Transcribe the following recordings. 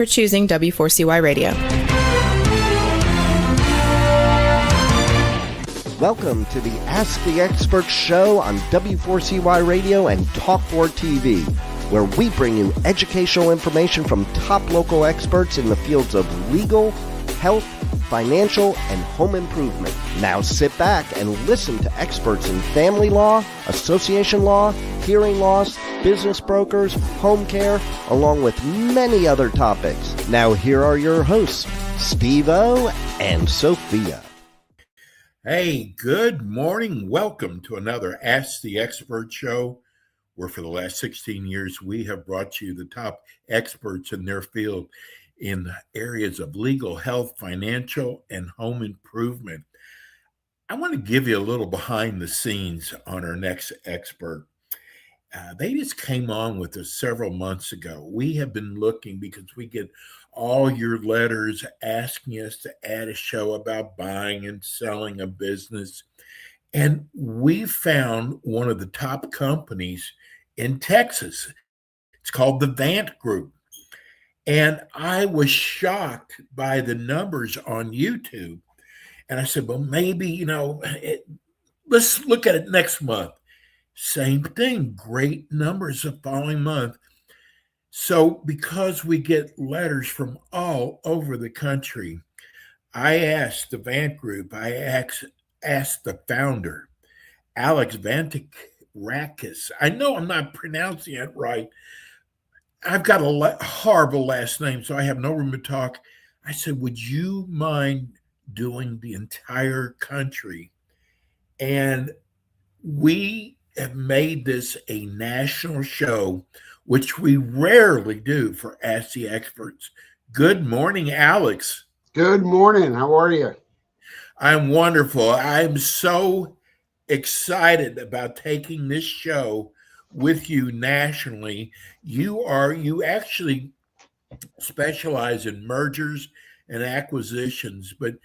for choosing W4CY Radio. Welcome to the Ask the Expert show on W4CY Radio and Talk4 TV, where we bring you educational information from top local experts in the fields of legal, health, financial, and home improvement. Now sit back and listen to experts in family law, association law, hearing loss, business brokers, home care, along with many other topics. Now here are your hosts, Steve-O and Sophia. Hey, good morning. Welcome to another Ask the Expert show, where for the last 16 years we have brought you the top experts in their field in areas of legal, health, financial, and home improvement. I want to give you a little behind the scenes on our next expert. They just came on with us several months ago. We have been looking because we get all your letters asking us to add a show about buying and selling a business. And we found one of the top companies in Texas. It's called the Vant Group. And I was shocked by the numbers on YouTube. And I said, well, maybe, let's look at it next month. Same thing, great numbers the following month. So because we get letters from all over the country, I asked the Vant Group, I asked the founder, Alex Vantikrakis. I know I'm not pronouncing it right. I've got a horrible last name, so I have no room to talk. I said, would you mind doing the entire country? And we have made this a national show, which we rarely do for Ask the Experts. Good morning, Alex. Good morning. How are you? I'm wonderful. I'm so excited about taking this show with you nationally. You actually specialize in mergers and acquisitions, but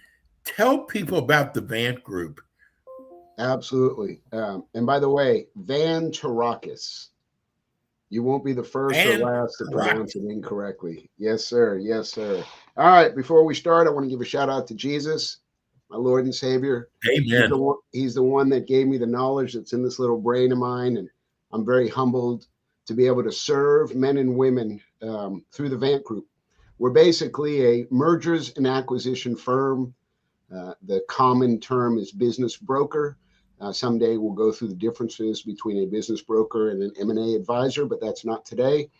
tell people about the Vant Group. Absolutely. And by the way, Vantikrakis. You won't be the first or last to pronounce it incorrectly. Yes, sir. Yes, sir. All right. Before we start, I want to give a shout out to Jesus, my Lord and Savior. Amen. He's the one that gave me the knowledge that's in this little brain of mine. And I'm very humbled to be able to serve men and women through the Vant Group. We're basically a mergers and acquisition firm. The common term is business broker. Someday we'll go through the differences between a business broker and an M&A advisor, but that's not today.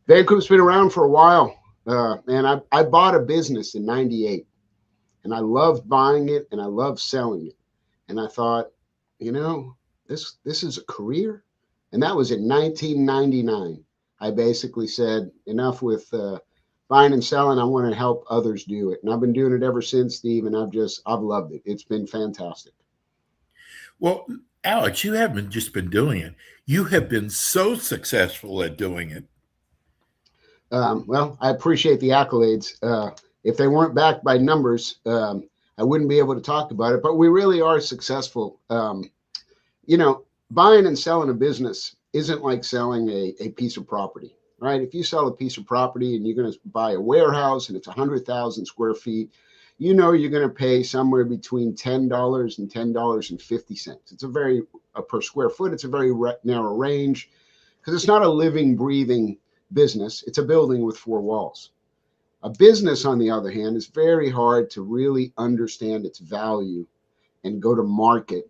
Vant Group's been around for a while, and I bought a business in '98, and I loved buying it and I loved selling it. And I thought, this is a career. And that was in 1999. I basically said, enough with buying and selling. I want to help others do it. And I've been doing it ever since, Steve, and I've loved it. It's been fantastic. Well, Alex, you haven't just been doing it. You have been so successful at doing it. Well, I appreciate the accolades. If they weren't backed by numbers, I wouldn't be able to talk about it, but we really are successful. Buying and selling a business isn't like selling a piece of property, right? If you sell a piece of property and you're going to buy a warehouse and it's 100,000 square feet, you're going to pay somewhere between $10 and $10.50. It's per square foot. It's a very narrow range because it's not a living, breathing business. It's a building with four walls. A business, on the other hand, is very hard to really understand its value and go to market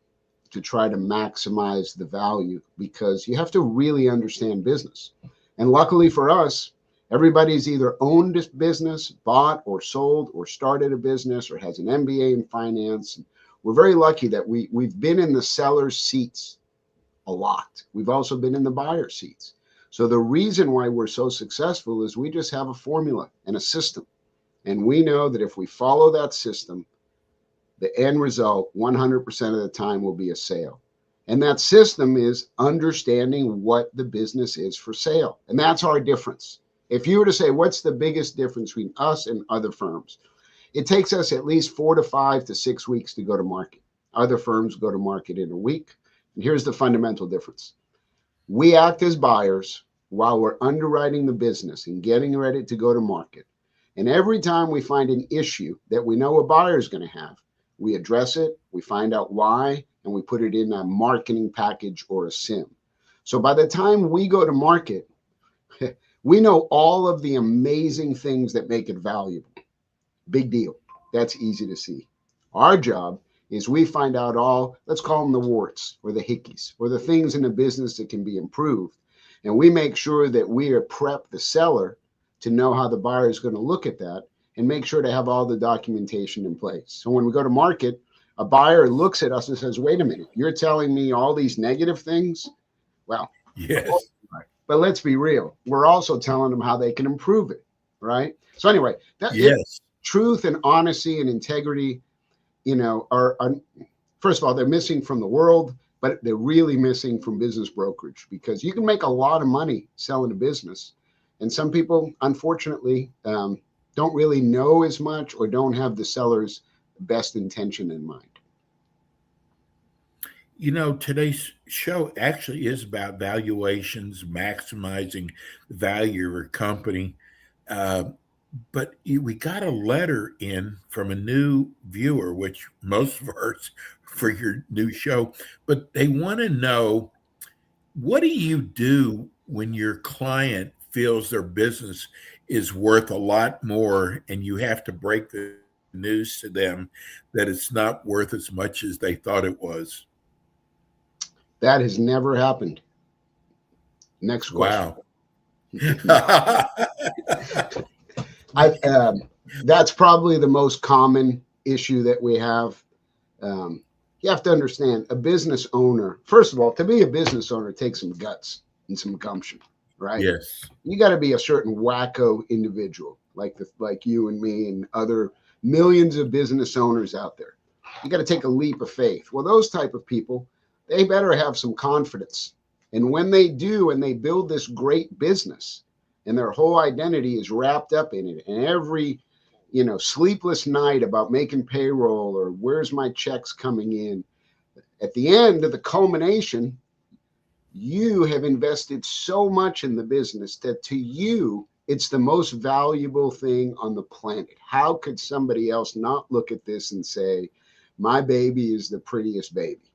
to try to maximize the value because you have to really understand business. And luckily for us, everybody's either owned this business, bought or sold or started a business or has an MBA in finance. We're very lucky that we've been in the seller's seats a lot. We've also been in the buyer's seats. So the reason why we're so successful is we just have a formula and a system. And we know that if we follow that system, the end result 100% of the time will be a sale. And that system is understanding what the business is for sale. And that's our difference. If you were to say, what's the biggest difference between us and other firms? It takes us at least 4 to 5 to 6 weeks to go to market. Other firms go to market in a week. And here's the fundamental difference. We act as buyers while we're underwriting the business and getting ready to go to market. And every time we find an issue that we know a buyer is going to have, we address it, we find out why, and we put it in a marketing package or a SIM. So by the time we go to market, we know all of the amazing things that make it valuable. Big deal. That's easy to see. Our job is we find out all, let's call them the warts or the hickeys or the things in the business that can be improved. And we make sure that we are prep the seller to know how the buyer is going to look at that and make sure to have all the documentation in place. So when we go to market, a buyer looks at us and says, wait a minute, you're telling me all these negative things? Well, Yes. But let's be real. We're also telling them how they can improve it, right? So anyway, Yes. Truth and honesty and integrity, are first of all, they're missing from the world, but they're really missing from business brokerage, because you can make a lot of money selling a business. And some people, unfortunately, don't really know as much or don't have the seller's best intention in mind. Today's show actually is about valuations, maximizing the value of your company. But we got a letter in from a new viewer, which most of ours for your new show, but they want to know, what do you do when your client feels their business is worth a lot more and you have to break the news to them that it's not worth as much as they thought it was? That has never happened. Next question. Wow. That's probably the most common issue that we have. You have to understand, a business owner, first of all, to be a business owner takes some guts and some gumption, right? Yes. You got to be a certain wacko individual, like you and me and other millions of business owners out there. You got to take a leap of faith. Well, those type of people, they better have some confidence. And when they do, and they build this great business, and their whole identity is wrapped up in it, and every sleepless night about making payroll or where's my checks coming in, at the end of the culmination, you have invested so much in the business that to you, it's the most valuable thing on the planet. How could somebody else not look at this and say, my baby is the prettiest baby?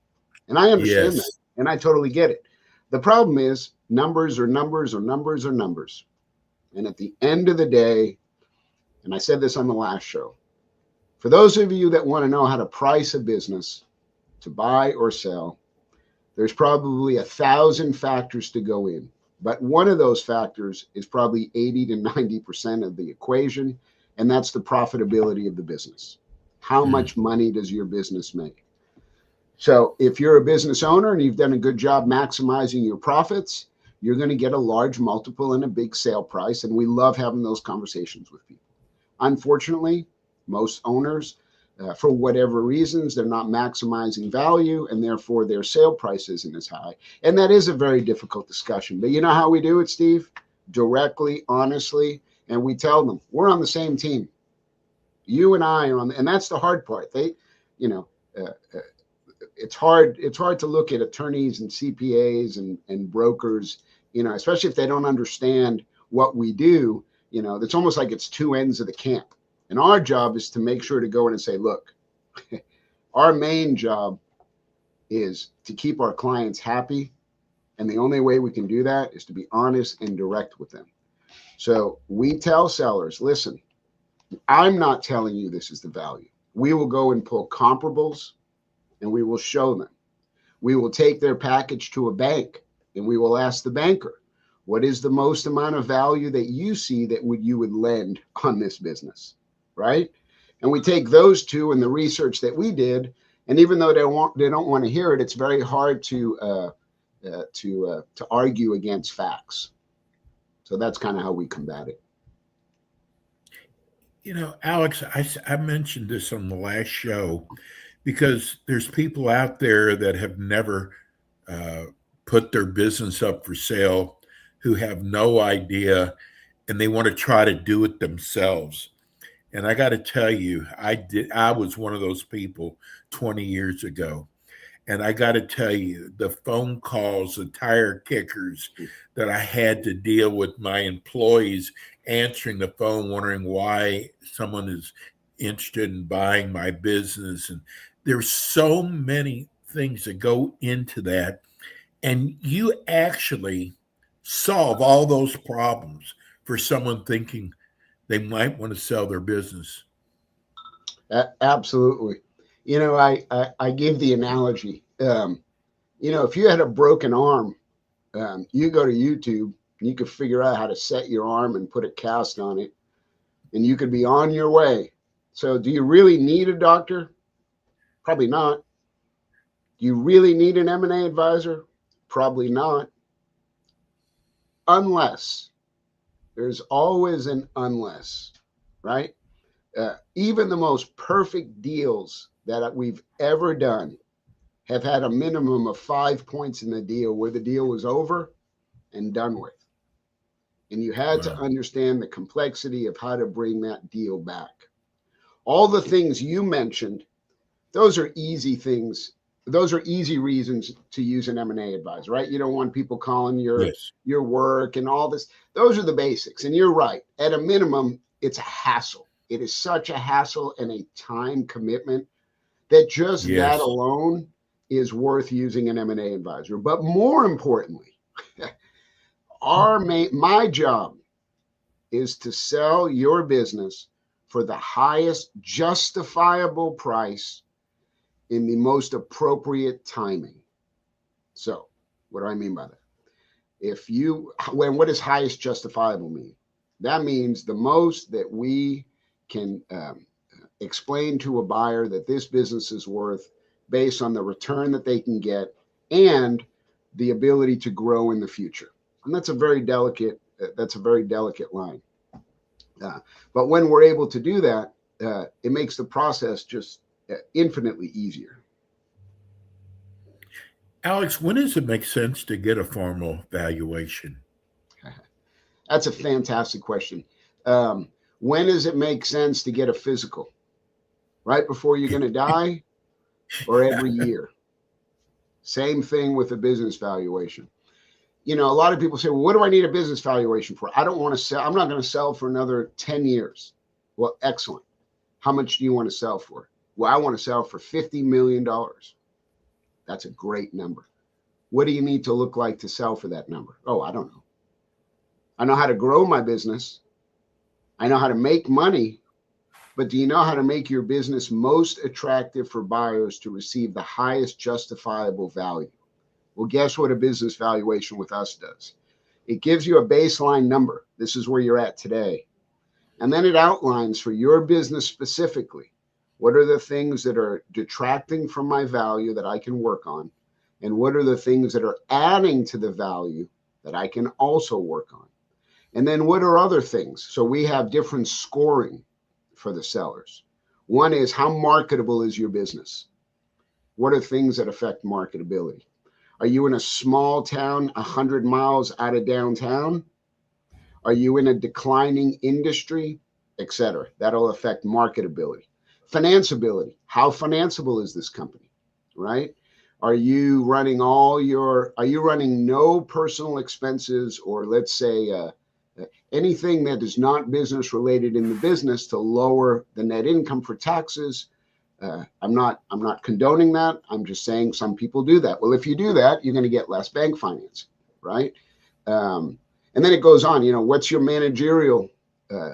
And I understand that, and I totally get it. The problem is numbers are numbers or numbers are numbers. And at the end of the day, and I said this on the last show, for those of you that want to know how to price a business to buy or sell, there's probably 1,000 factors to go in. But one of those factors is probably 80 to 90% of the equation, and that's the profitability of the business. How much money does your business make? So if you're a business owner and you've done a good job maximizing your profits, you're going to get a large multiple and a big sale price. And we love having those conversations with people. Unfortunately, most owners, for whatever reasons, they're not maximizing value, and therefore their sale price isn't as high. And that is a very difficult discussion. But you know how we do it, Steve? Directly, honestly. And we tell them, we're on the same team. You and I are on, and that's the hard part. It's hard to look at attorneys and CPAs and brokers, especially if they don't understand what we do. It's almost like it's two ends of the camp. And our job is to make sure to go in and say, look, our main job is to keep our clients happy. And the only way we can do that is to be honest and direct with them. So we tell sellers, listen, I'm not telling you this is the value. We will go and pull comparables, and we will show them. We will take their package to a bank, and we will ask the banker, what is the most amount of value that you see that you would lend on this business, right? And we take those two and the research that we did, and even though they don't want to hear it, it's very hard to argue against facts. So that's kind of how we combat it. Alex, I mentioned this on the last show because there's people out there that have never put their business up for sale, who have no idea, and they want to try to do it themselves. And I got to tell you, I was one of those people 20 years ago. And I got to tell you, the phone calls, the tire kickers that I had to deal with my employees answering the phone, wondering why someone is interested in buying my business. And there's so many things that go into that. And you actually solve all those problems for someone thinking they might want to sell their business. Absolutely. I give the analogy. If you had a broken arm, you go to YouTube, and you could figure out how to set your arm and put a cast on it, and you could be on your way. So do you really need a doctor? Probably not. Do you really need an M&A advisor? Probably not. Unless, there's always an unless, right? Even the most perfect deals that we've ever done have had a minimum of 5 points in the deal where the deal was over and done with. And you had to understand the complexity of how to bring that deal back. All the things you mentioned, those are easy things. Those are easy reasons to use an M&A advisor, right? You don't want people calling your work and all this. Those are the basics. And you're right. At a minimum, it's a hassle. It is such a hassle and a time commitment that just that alone is worth using an M&A advisor. But more importantly, my job is to sell your business for the highest justifiable price in the most appropriate timing. So what do I mean by that? What does highest justifiable mean? That means the most that we can explain to a buyer that this business is worth based on the return that they can get and the ability to grow in the future. And that's a very delicate line. But when we're able to do that, it makes the process just infinitely easier. Alex, when does it make sense to get a formal valuation? That's a fantastic question. When does it make sense to get a physical? Right before you're going to die or every year? Same thing with a business valuation. A lot of people say, well, what do I need a business valuation for? I don't want to sell. I'm not going to sell for another 10 years. Well, excellent. How much do you want to sell for? Well, I want to sell for $50 million. That's a great number. What do you need to look like to sell for that number? Oh, I don't know. I know how to grow my business. I know how to make money. But do you know how to make your business most attractive for buyers to receive the highest justifiable value? Well, guess what a business valuation with us does? It gives you a baseline number. This is where you're at today. And then it outlines for your business specifically, what are the things that are detracting from my value that I can work on? And what are the things that are adding to the value that I can also work on? And then what are other things? So we have different scoring for the sellers. One is, how marketable is your business? What are things that affect marketability? Are you in a small town 100 miles out of downtown? Are you in a declining industry, etc.? That'll affect marketability. Financeability. How financeable is this company, right? Are you running no personal expenses, or let's say anything that is not business related in the business to lower the net income for taxes? I'm not condoning that. I'm just saying some people do that. Well, if you do that, you're going to get less bank finance, right? And then it goes on, what's your managerial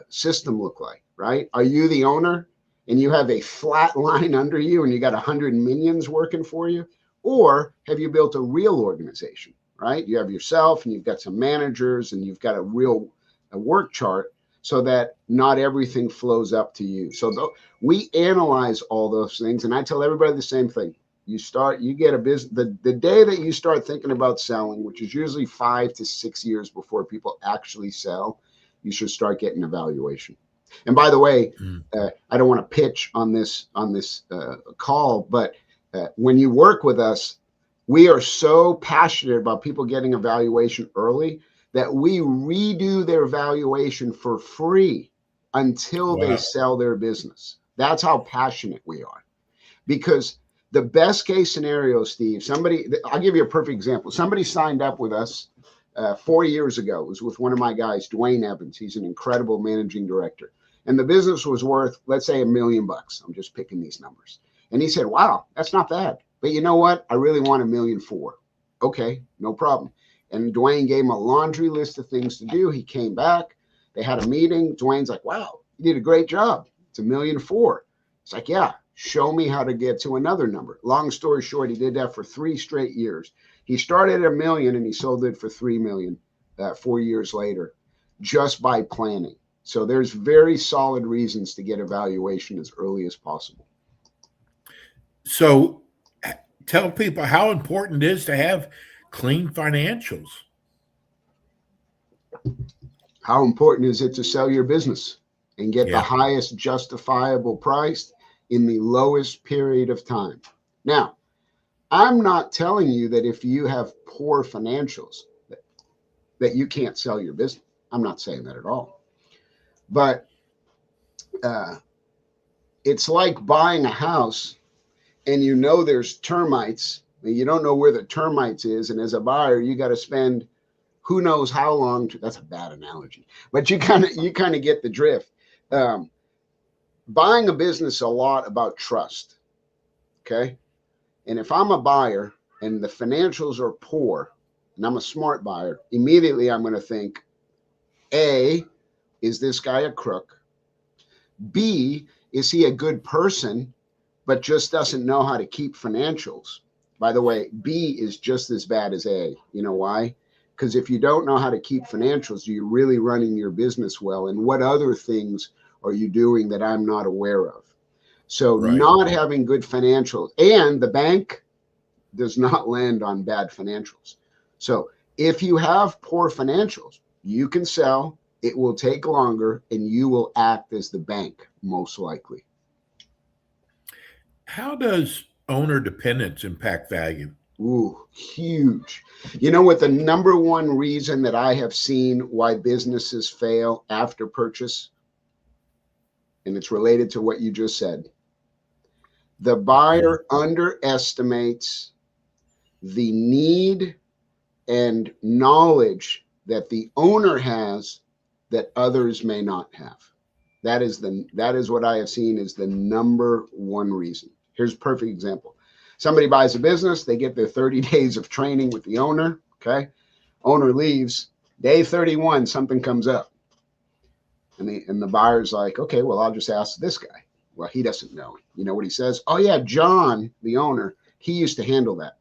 system look like, right? Are you the owner and you have a flat line under you and you got 100 minions working for you? Or have you built a real organization, right? You have yourself and you've got some managers and you've got a real work chart so that not everything flows up to you. So we analyze all those things. And I tell everybody the same thing. You get a business, the day that you start thinking about selling, which is usually 5 to 6 years before people actually sell, you should start getting a valuation. And by the way, I don't want to pitch on this call, but when you work with us, we are so passionate about people getting a valuation early that we redo their valuation for free until they sell their business. That's how passionate we are. Because the best case scenario, Steve, I'll give you a perfect example. Somebody signed up with us 4 years ago. It was with one of my guys, Dwayne Evans. He's an incredible managing director. And the business was worth, let's say, $1 million. I'm just picking these numbers. And he said, wow, that's not bad. But you know what? I really want $1.4 million. Okay, no problem. And Dwayne gave him a laundry list of things to do. He came back. They had a meeting. Dwayne's like, wow, you did a great job. It's $1.4 million. It's like, yeah, show me how to get to another number. Long story short, he did that for 3 straight years. He started at $1 million and he sold it for $3 million 4 years later, just by planning. So there's very solid reasons to get evaluation as early as possible. So tell people how important it is to have clean financials. How important is it to sell your business and get the highest justifiable price in the lowest period of time? Now, I'm not telling you that if you have poor financials that you can't sell your business. I'm not saying that at all. But it's like buying a house and you know there's termites and you don't know where the termites is. And as a buyer, you got to spend who knows how long that's a bad analogy, but you kind of get the drift. Buying a business is a lot about trust. Okay. And if I'm a buyer and the financials are poor and I'm a smart buyer, immediately I'm going to think, A, is this guy a crook? B, is he a good person, but just doesn't know how to keep financials? By the way, B is just as bad as A. You know why? Because if you don't know how to keep financials, are you really running your business well? And what other things are you doing that I'm not aware of? So not having good financials, and the bank does not lend on bad financials. So if you have poor financials, you can sell, it will take longer, and you will act as the bank, most likely. How does owner dependence impact value? Ooh, huge. You know what the number one reason that I have seen why businesses fail after purchase? And it's related to what you just said. The buyer underestimates the need and knowledge that the owner has that others may not have. That is what I have seen is the number one reason. Here's a perfect example. Somebody buys a business, they get their 30 days of training with the owner, okay? Owner leaves, day 31, something comes up. And the buyer's like, okay, well, I'll just ask this guy. Well, he doesn't know. You know what he says? Oh, yeah, John, the owner, he used to handle that.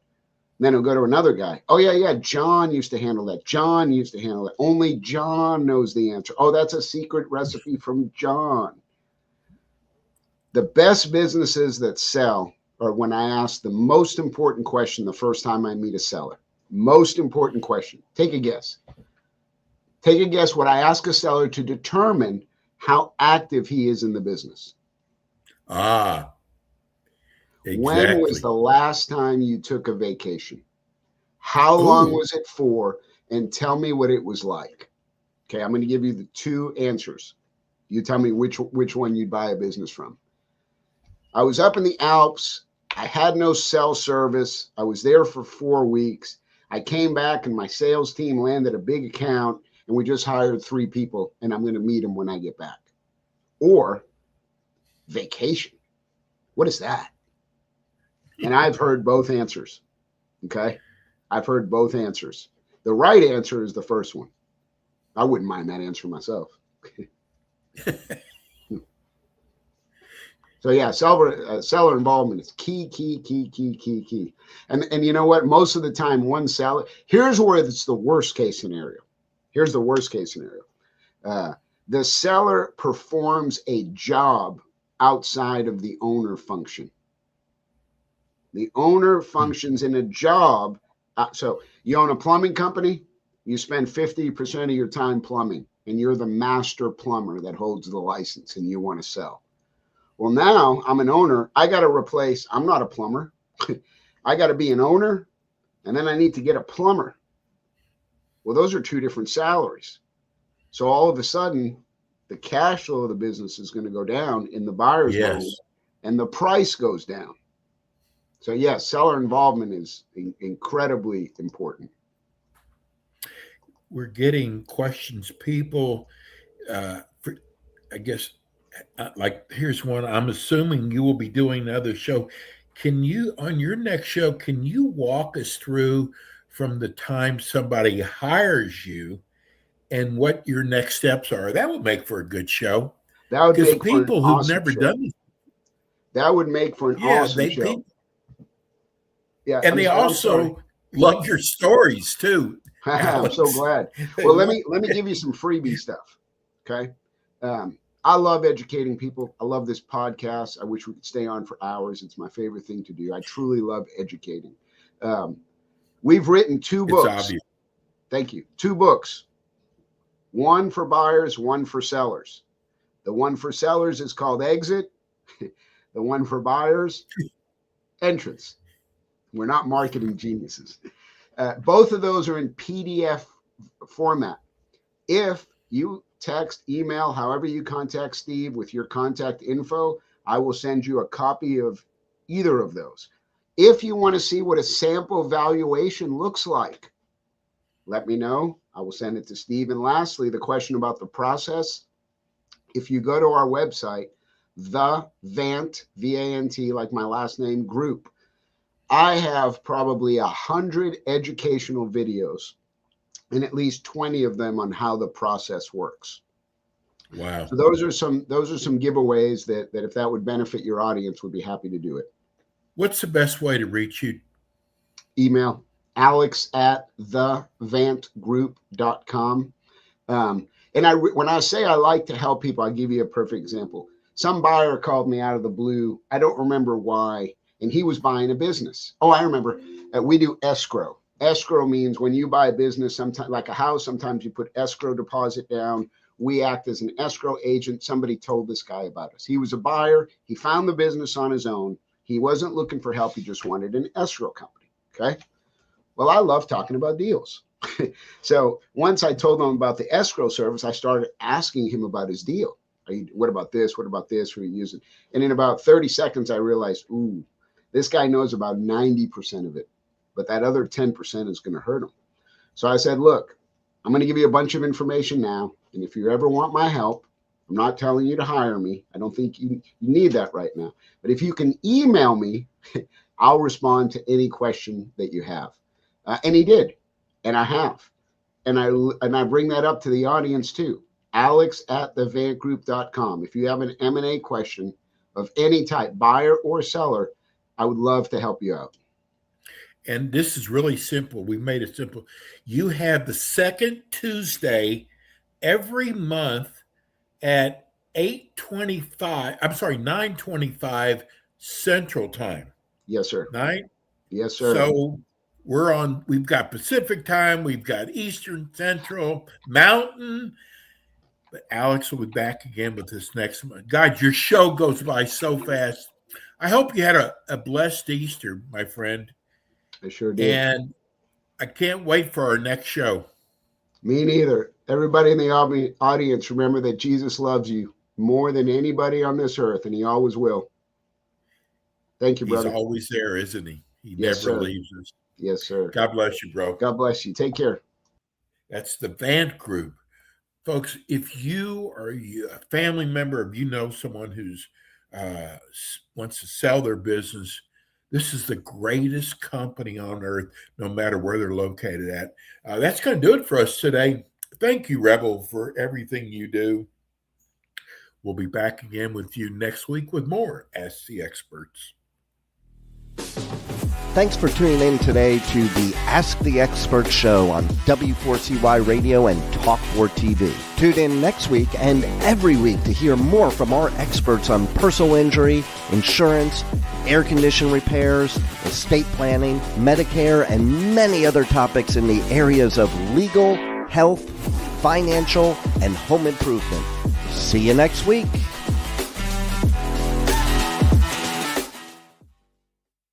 And then he'll go to another guy. Oh, yeah, John used to handle that. John used to handle it. Only John knows the answer. Oh, that's a secret recipe from John. The best businesses that sell are when I ask the most important question the first time I meet a seller. Most important question. Take a guess. Take a guess what I ask a seller to determine how active he is in the business. Exactly. When was the last time you took a vacation? How long was it for? And tell me what it was like. Okay, I'm going to give you the 2 answers. You tell me which one you'd buy a business from. I was up in the Alps. I had no cell service. I was there for 4 weeks. I came back and my sales team landed a big account and we just hired 3 people and I'm going to meet them when I get back. Or vacation. What is that? And I've heard both answers. Okay. I've heard both answers. The right answer is the first one. I wouldn't mind that answer myself. So yeah, seller involvement is key. And you know what? Most of the time, one seller, here's where it's the worst case scenario. Here's the worst case scenario. The seller performs a job outside of the owner function. The owner functions in a job. So you own a plumbing company, you spend 50% of your time plumbing, and you're the master plumber that holds the license and you want to sell. Well, now I'm an owner. I got to replace, I'm not a plumber. I got to be an owner, and then I need to get a plumber. Well, those are 2 different salaries. So all of a sudden, the cash flow of the business is going to go down in the buyer's mind, and the price goes down. So yes, seller involvement is incredibly important. we're getting questions. People, I guess, like here's one. I'm assuming you will be doing another show. Can you, on your next show, can you walk us through from the time somebody hires you and what your next steps are? That would make for a good show. That would Because make for people an who've awesome never show. done this. That would make for an awesome show. Yeah, and they also love your stories too. I'm so glad. Well, let me give you some freebie stuff. Okay. I love educating people. I love this podcast. I wish we could stay on for hours. It's my favorite thing to do. I truly love educating. We've written 2 books. It's obvious. Thank you. 2 books. One for buyers, one for sellers. The one for sellers is called Exit. The one for buyers, Entrance. We're not marketing geniuses. Both of those are in PDF format. If you text, email, however you contact Steve with your contact info, I will send you a copy of either of those. If you want to see what a sample valuation looks like, let me know. I will send it to Steve. And lastly, the question about the process. If you go to our website, the Vant, V-A-N-T, like my last name, group, I have probably 100 educational videos and at least 20 of them on how the process works. Wow. So those are some giveaways that if that would benefit your audience, would be happy to do it. What's the best way to reach you? Email alex@thevantgroup.com. And when I say I like to help people, I'll give you a perfect example. Some buyer called me out of the blue. I don't remember why. And he was buying a business. Oh, I remember. We do escrow. Escrow means when you buy a business, sometimes like a house, sometimes you put escrow deposit down. We act as an escrow agent. Somebody told this guy about us. He was a buyer. He found the business on his own. He wasn't looking for help. He just wanted an escrow company. Okay. Well, I love talking about deals. So once I told him about the escrow service, I started asking him about his deal. What about this? What about this? Who are you using? And in about 30 seconds, I realized, ooh, this guy knows about 90% of it, but that other 10% is going to hurt him. So I said, look, I'm going to give you a bunch of information now. And if you ever want my help, I'm not telling you to hire me. I don't think you need that right now. But if you can email me, I'll respond to any question that you have. And he did. And I have. And I bring that up to the audience too. alex@thevantgroup.com. If you have an M&A question of any type, buyer or seller, I would love to help you out. And this is really simple. We made it simple. You have the second Tuesday every month at 9:25 Central Time. Yes, sir. 9? Yes, sir. So we've got Pacific Time, we've got Eastern, Central, Mountain. But Alex will be back again with this next month. God, your show goes by so fast. I hope you had a blessed Easter, my friend. I sure did. And I can't wait for our next show. Me neither. Everybody in the audience, remember that Jesus loves you more than anybody on this earth, and he always will. Thank you, brother. He's always there, isn't he? He Yes, never sir. leaves us. Yes, sir. God bless you, bro. God bless you. Take care. That's the Vant Group. Folks, if you are a family member, if you know someone who's wants to sell their business, this is the greatest company on earth, no matter where they're located at. That's going to do it for us today. Thank you, Rebel, for everything you do. We'll be back again with you next week with more Ask the Experts. Thanks for tuning in today to the Ask the Expert show on W4CY Radio and Talk4 TV. Tune in next week and every week to hear more from our experts on personal injury, insurance, air condition repairs, estate planning, Medicare, and many other topics in the areas of legal, health, financial, and home improvement. See you next week.